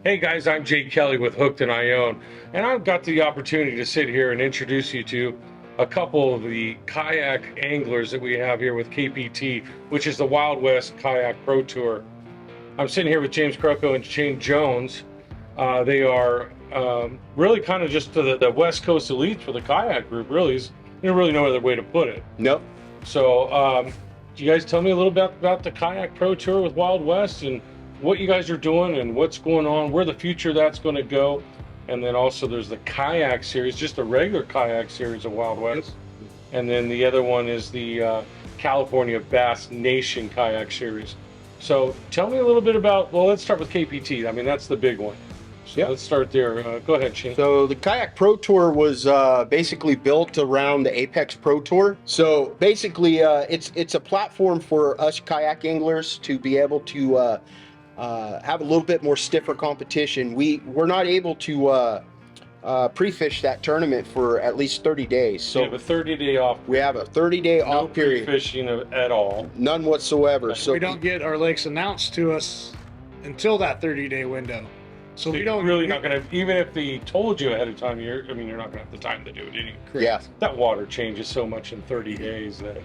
Hey guys, I'm Jake Kelly with Hooked and I Own, and I've got the opportunity to sit here and introduce you to a couple of the kayak anglers that we have here with KPT, which is the Wild West Kayak Pro Tour. I'm sitting here with James Croco and Shane Jones. They are really kind of just the West Coast elites for the kayak group. Really, is really no other way to put it. Nope. So, you guys tell me a little bit about the Kayak Pro Tour with Wild West and what you guys are doing and what's going on, where the future that's going to go. And then also there's the kayak series, just a regular kayak series of Wild West. And then the other one is the California Bass Nation kayak series. So tell me a little bit about, well, let's start with KPT. I mean, that's the big one. So let's start there. Go ahead, Shane. So the Kayak Pro Tour was basically built around the Apex Pro Tour. So basically, it's a platform for us kayak anglers to be able to have a little bit more stiffer competition. We're not able to pre-fish that tournament for at least 30 days. So we have a 30-day off. We have a 30-day off period. No pre-fishing at all. None whatsoever. So we don't get our lakes announced to us until that 30-day window. So we don't really not going to, even if they told you ahead of time, you're not going to have the time to do it anyway. Yeah. That water changes so much in 30 days that,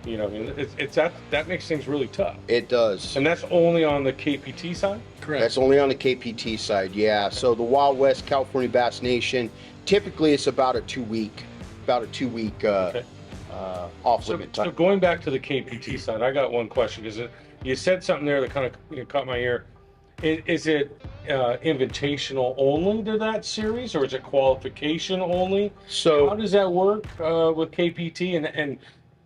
it's that makes things really tough. It does. And that's only on the KPT side? Correct. That's only on the KPT side, yeah. Okay. So the Wild West California Bass Nation, typically it's about a two week okay. Off limit time. So going back to the KPT side, I got one question because you said something there that kind of caught my ear. Is it invitational only to that series, or is it qualification only? So how does that work with KPT, and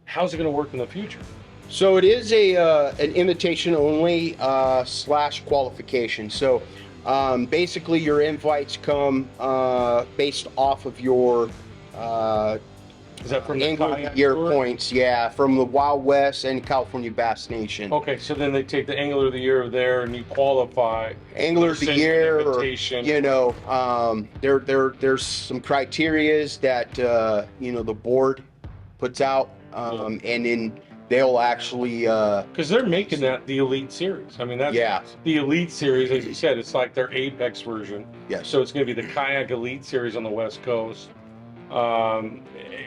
how's it going to work in the future? So it is an invitation only / qualification. So basically your invites come based off of your is that from Angler of the Year points? Yeah, from the Wild West and California Bass Nation. Okay, so then they take the Angler of the Year there, and you qualify. Angler of the Year, or there's some criterias that the board puts out, and then they'll actually because they're making that the Elite Series. I mean, that's the Elite Series, as you said. It's like their Apex version. Yes. So it's going to be the Kayak Elite Series on the West Coast.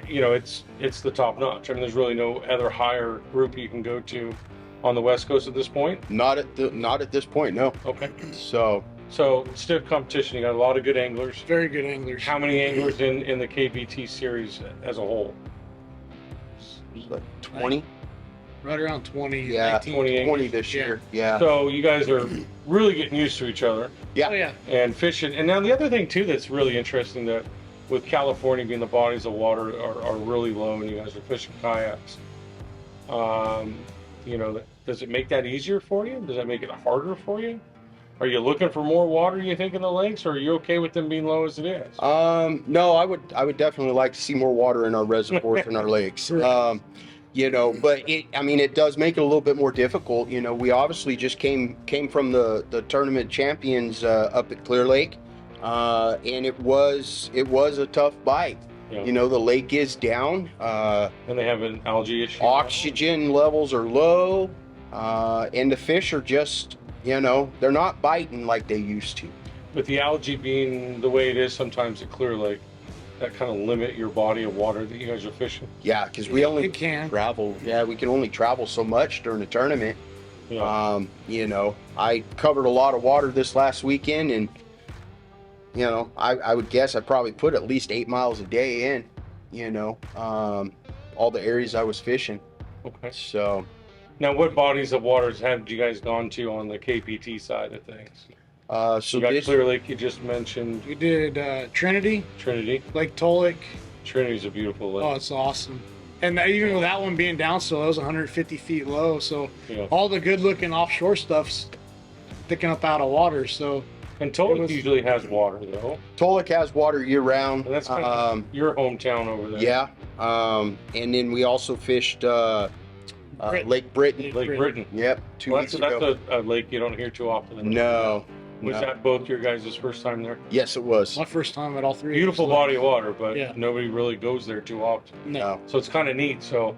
It's the top notch. I mean, there's really no other higher group you can go to on the West Coast at this point. Not at this point, no. Okay. So stiff competition. You got a lot of good anglers. Very good anglers. How many anglers in the KPT series as a whole? Like 20. Right around 20. Yeah, 19, 20 this year. Yeah. So you guys are really getting used to each other. Yeah. Oh, yeah. And fishing. And now the other thing too that's really interesting, that with California being the bodies of water are really low, and you guys are fishing kayaks. Does it make that easier for you? Does that make it harder for you? Are you looking for more water, you think, in the lakes, or are you okay with them being low as it is? No, I would definitely like to see more water in our reservoirs and our lakes. But it does make it a little bit more difficult. We obviously just came from the tournament champions up at Clear Lake. And it was a tough bite. Yeah. The lake is down. And they have an algae issue. Oxygen levels are low, and the fish are just, they're not biting like they used to. With the algae being the way it is sometimes at Clear Lake, that kind of limit your body of water that you guys are fishing? Yeah, because we only travel. Yeah, we can only travel so much during the tournament. Yeah. I covered a lot of water this last weekend, and I would guess I probably put at least 8 miles a day in, all the areas I was fishing. Okay. So. Now, what bodies of waters have you guys gone to on the KPT side of things? So you got Clear Lake, you just mentioned. We did Trinity. Lake Tolic. Trinity's a beautiful lake. Oh, it's awesome. And even with that one being down still, it was 150 feet low. So all the good-looking offshore stuff's sticking up out of water. So. And Tolic usually has water, though. Tolic has water year-round. And that's kind of your hometown over there. Yeah. And then we also fished Lake Britton. Lake Britton. Yep, 2 weeks ago. That's a lake you don't hear too often. No. Was that both your guys' first time there? Yes, it was. My first time at all three. Beautiful body of water, but nobody really goes there too often. No. So it's kind of neat. So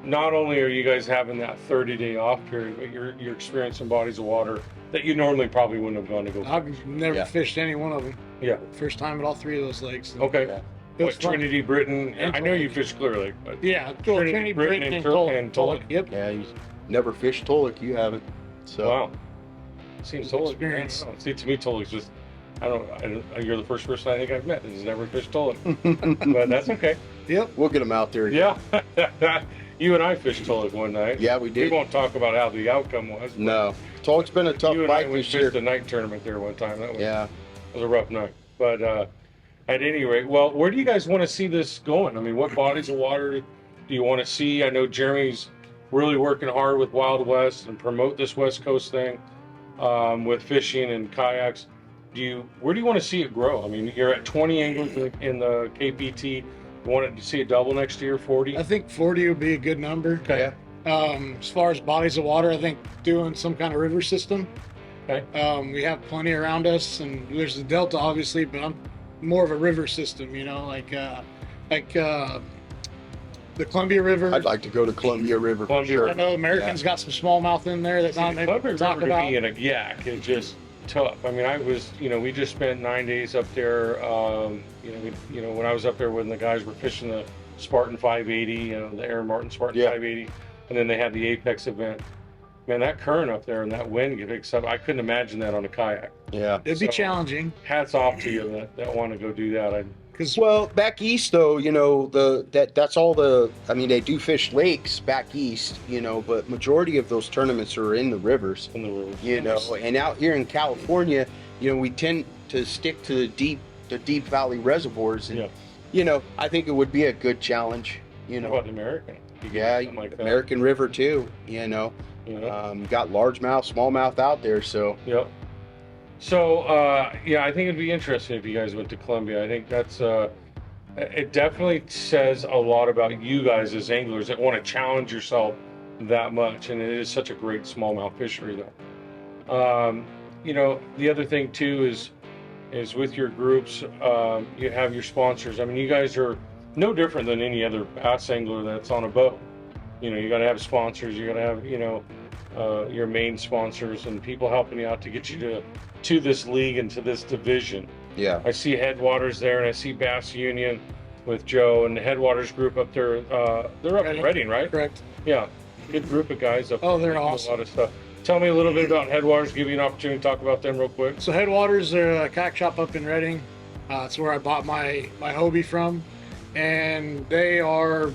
not only are you guys having that 30-day off period, but you're experiencing bodies of water that you normally probably wouldn't have gone to go. I've never Yeah. fished any one of them. Yeah. First time at all three of those lakes. Okay. Yeah. It was What, fun. Trinity, Britain? And I know you Tulloch. fished Clear Lake, but Yeah, Trinity, Britain, and Tulloch. Tulloch. Yep. Yeah, you never fished Tulloch. You haven't. So Wow. Seems Tulloch. Experience. I don't know. See, to me, Tulloch's just. I don't. You're the first person I think I've met who's never fished Tulloch, but that's okay. Yep. we'll get them out there. Yeah. You and I fished Tulloch one night. Yeah, we We did. won't talk about how the outcome was. but No, Tulloch's been a tough You and I bite went this year. fished a night tournament there one time. That was, Yeah. was a rough night. But at any rate, well, where do you guys want to see this going? I mean, what bodies of water do you want to see? I know Jeremy's really working hard with Wild West and promote this West Coast thing with fishing and kayaks. Where do you want to see it grow? I mean, you're at 20 anglers in the KPT. You want to see it double next year, 40? I think 40 would be a good number. Okay. As far as bodies of water, I think doing some kind of river system. Okay. We have plenty around us, and there's the Delta, obviously, but I'm more of a river system. You know, like the Columbia River. I'd like to go to Columbia River for Columbia sure. I know Americans got some smallmouth in there that not Columbia maybe talk River to about. be in a yak is just tough. I mean, we just spent 9 days up there. When I was up there when the guys were fishing the Spartan 580, the Aaron Martin Spartan Yeah. 580, and then they had the Apex event. Man, that current up there and that wind picks up. I couldn't imagine that on a kayak. Yeah. It'd be So- challenging Hats off to you that want to go do that. because Well, back east though, that's all I mean, they do fish lakes back east, but majority of those tournaments are in the rivers, In the river. and out here in California, we tend to stick to the deep valley reservoirs, and I think it would be a good challenge, How about the American? You could do yeah, something like that. American River too, got largemouth, smallmouth out there, so Yep. So, I think it'd be interesting if you guys went to Columbia. I think that's, it definitely says a lot about you guys as anglers that want to challenge yourself that much. And it is such a great smallmouth fishery, though. The other thing, too, is with your groups, you have your sponsors. I mean, you guys are no different than any other bass angler that's on a boat. You got to have sponsors. You got to have, your main sponsors and people helping you out to get you to this league and to this division. yeah. I see Headwaters there, and I see Bass Union with Joe and the Headwaters group up there. They're up in Reading, right? correct. Yeah, good group of guys up Oh, there. they're They do awesome. A lot of stuff. Tell me a little bit about Headwaters. Give you an opportunity to talk about them real quick. So Headwaters, they're a kayak shop up in Reading. It's where I bought my Hobie from, and they are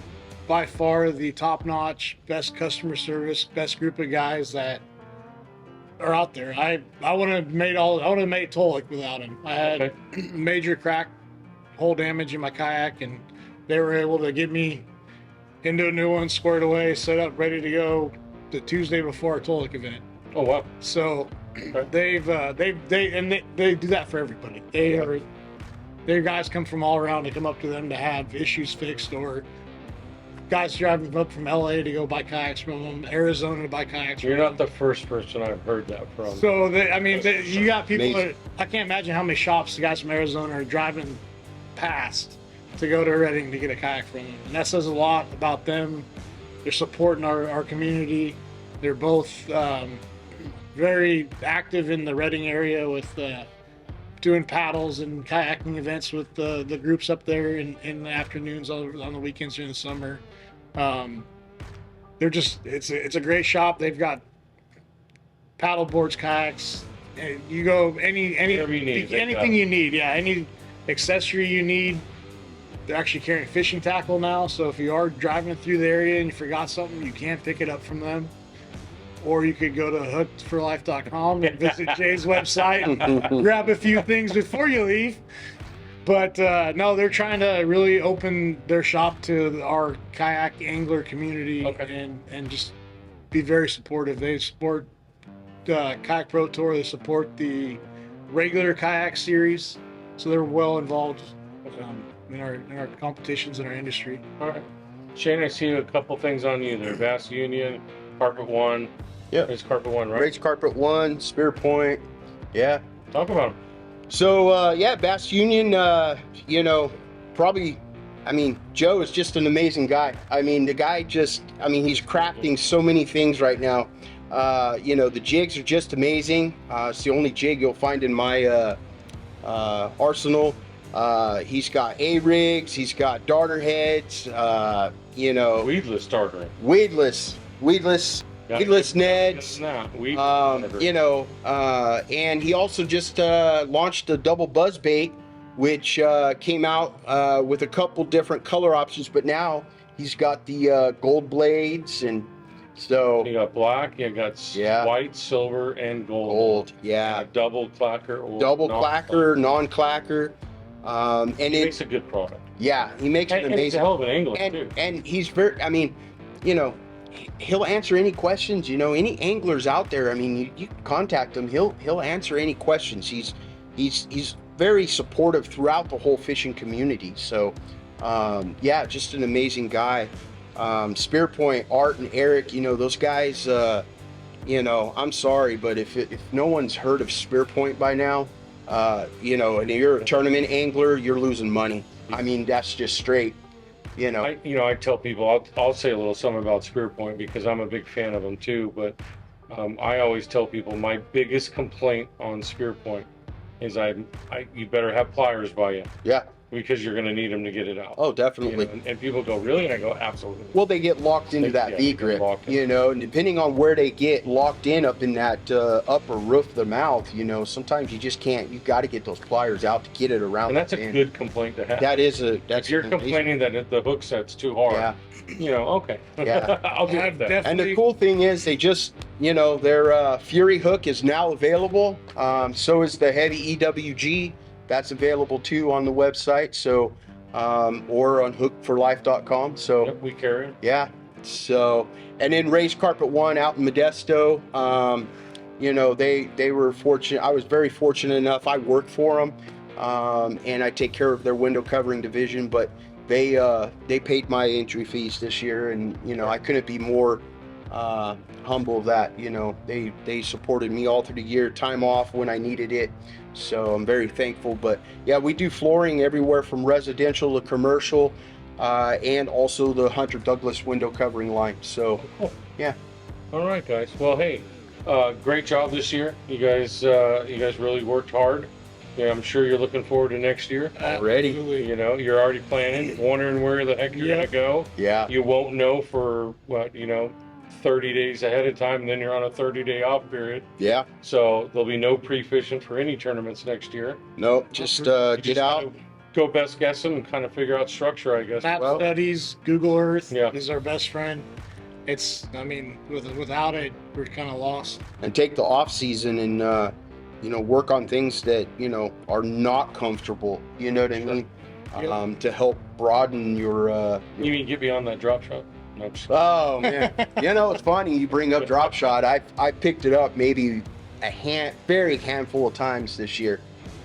by far the top-notch, best customer service, best group of guys that are out there. I would have made Tulloch without him. I had major crack, hole damage in my kayak, and they were able to get me into a new one, squared away, set up, ready to go the Tuesday before our Tulloch event. Oh wow. So Okay. they do that for everybody. Their guys come from all around to come up to them to have issues fixed, or guys driving up from LA to go buy kayaks from them, Arizona to buy kayaks. You're from not the first person I've heard that from. So you got people Amazing. that I can't imagine how many shops the guys from Arizona are driving past to go to Reading to get a kayak from them, and that says a lot about them. They're supporting our community. They're both very active in the Reading area with doing paddles and kayaking events with the groups up there in the afternoons on the weekends during the summer. It's a great shop. They've got paddle boards, kayaks. And you go Whatever you need, they got anything it. you need. Yeah, any accessory you need. They're actually carrying fishing tackle now, so if you are driving through the area and you forgot something, you can pick it up from them. Or you could go to hookedforlife.com and visit Jay's website and grab a few things before you leave. But no, they're trying to really open their shop to our kayak angler community Okay. and just be very supportive. They support Kayak Pro Tour. They support the regular kayak series, so they're well involved in our competitions in our industry. All right. Shane, I see a couple things on you there. Bass Union, Carpet One. Yeah. It's Carpet One, right? Race Carpet 1, Spear Point, yeah. Talk about them. So Bass Union, probably I mean, Joe is just an amazing guy. I mean, the guy just, I mean, he's crafting so many things right now. You know, the jigs are just amazing. It's the only jig you'll find in my arsenal. He's got A-rigs, he's got darter heads, you know. Weedless darter. Weedless neds. You know, and he also just launched a double buzz bait, which came out with a couple different color options, but now he's got the gold blades, and so you got black, you got white, silver, and gold. Yeah. And a double clacker or clacker, non-clacker. And he makes a good product. Yeah, he makes an amazing. And he's a hell of an angler too. And he's very, I mean, you know, he'll answer any questions. You know, any anglers out there, I mean, you can contact him. He'll answer any questions. He's very supportive throughout the whole fishing community. So, yeah, just an amazing guy. Spear Point, Art and Eric, you know, those guys, you know, I'm sorry, but if no one's heard of Spear Point by now, you know, and you're a tournament angler, you're losing money. I mean, that's just straight, you know. I tell people, I'll say a little something about Spear Point because I'm a big fan of them too, but I always tell people my biggest complaint on Spear Point is you better have pliers by you. Yeah. Because you're going to need them to get it out. Oh, definitely. You know, and people go, really? And I go, absolutely. Well, they get locked into that V-grip, you know, and depending on where they get locked in up in that upper roof of the mouth, you know, sometimes you just can't, you got to get those pliers out to get it around. And that's a good complaint to have. That's if you're complaining that the hook set's too hard, you know, okay. Yeah. I'll do that. And the cool thing is they just, you know, their Fury hook is now available. So is the heavy EWG. That's available too on the website, so or on hookforlife.com. So we carry it. Yeah. So, and then Raised Carpet One out in Modesto. You know, they were fortunate. I was very fortunate enough. I work for them, and I take care of their window covering division. But they paid my entry fees this year, and you know, I couldn't be more humble that, you know, they supported me all through the year, time off when I needed it. So I'm very thankful. But yeah, we do flooring everywhere from residential to commercial, and also the Hunter Douglas window covering line. So yeah. All right, guys. Well, hey, great job this year. You guys really worked hard. Yeah, I'm sure you're looking forward to next year already. You know, you're already planning, wondering where the heck you're gonna go. Yeah. You won't know for what, you know, 30 days ahead of time, and then you're on a 30-day off period. Yeah. So there'll be no pre-fishing for any tournaments next year. No, just get out. Go best guessing and kind of figure out structure, I guess. Map studies, Google Earth is our best friend. It's, I mean, without it, we're kind of lost. And take the off season and, you know, work on things that, you know, are not comfortable. You know what I mean? To help broaden your. You mean get beyond that drop shot? No, oh man, you know, it's funny you bring up drop shot. I picked it up maybe very handful of times this year.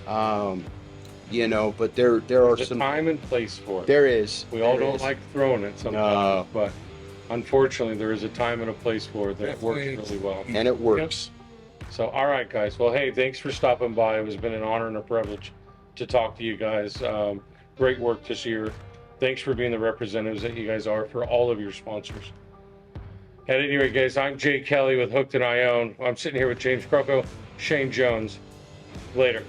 You know, but there are some time and place for it. There is. We all don't like throwing it sometimes, but unfortunately there is a time and a place for it that works really well. And it works. So, all right, guys. Well, hey, thanks for stopping by. It has been an honor and a privilege to talk to you guys. Great work this year. Thanks for being the representatives that you guys are for all of your sponsors. At any rate, guys, I'm Jay Kelly with Hooked and I Own. I'm sitting here with James Croco, Shane Jones. Later.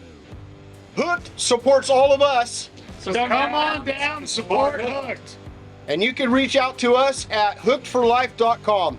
Hooked supports all of us. So come on down, support Hooked. And you can reach out to us at hookedforlife.com.